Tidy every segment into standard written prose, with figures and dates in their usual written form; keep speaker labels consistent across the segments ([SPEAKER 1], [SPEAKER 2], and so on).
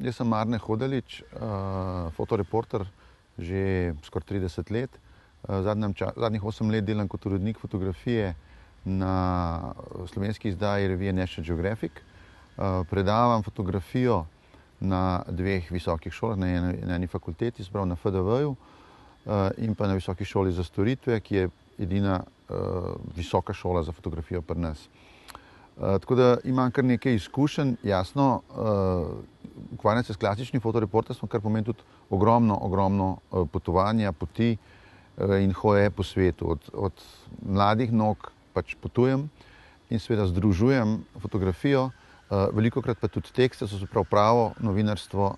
[SPEAKER 1] Jaz sem Arne Hodalič, fotoreporter že skoraj 30 let. Zadnjih 8 let delam kot urednik fotografije na slovenski izdaji revije National Geographic. Predavam fotografijo na 2 visokih šolah, na eni fakulteti, se pravi na FDV-ju, in pa na Visoki šoli za storitve, ki je edina visoka šola za fotografijo pri nas. Tako da imam kar nekaj izkušenj, jasno, ukvarjam se s klasičnim fotoreporterstvom, kar pomeni tudi ogromno potovanja, poti in hoje po svetu. Od mladih nog pač potujem in seveda združujem fotografijo, velikokrat pa tudi tekste, so se prav pravo novinarstvo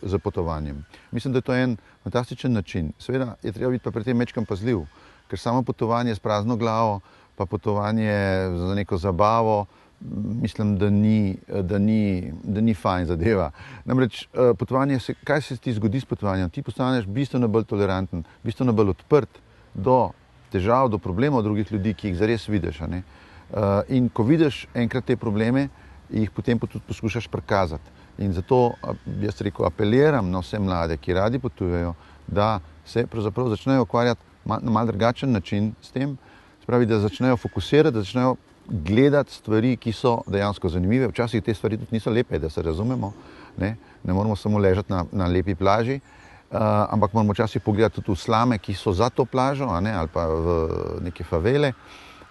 [SPEAKER 1] z potovanjem. Mislim, da je to en fantastičen način. Seveda je treba biti pa pri tem majčkeno pazljiv, ker samo potovanje s prazno glavo pa potovanje za neko zabavo, mislim, da ni fajn zadeva. Namreč potovanje, kaj se ti zgodi s potovanjem? Ti postaneš bistveno bolj toleranten, bistveno bolj odprt do težav, do problemov drugih ljudi, ki jih zares vidiš. In ko vidiš enkrat te probleme, jih potem tudi poskušaš prikazati. In zato jaz rekel, apeliram na vse mlade, ki radi potujejo, da se pravzaprav začnejo ukvarjati na malo drugačen način s tem, pravi, da začnejo fokusirati, da začnejo gledati stvari, ki so dejansko zanimive. Včasih te stvari tudi niso lepe, da se razumemo. Ne moramo samo ležati na lepi plaži, ampak moramo včasih pogledati tudi v slame, ki so za to plažo, ali pa v neke favele.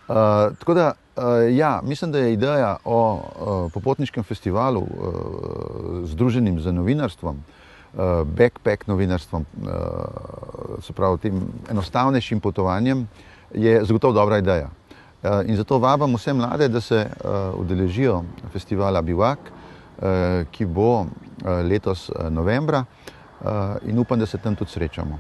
[SPEAKER 1] Tako da, ja, mislim, da je ideja o popotniškem festivalu združenim z novinarstvom, backpack novinarstvom, se pravi tem enostavnejšim potovanjem, je zagotovo dobra ideja. In zato vabim vse mlade, da se udeležijo festivala Bivak, ki bo letos novembra, in upam, da se tam tudi srečamo.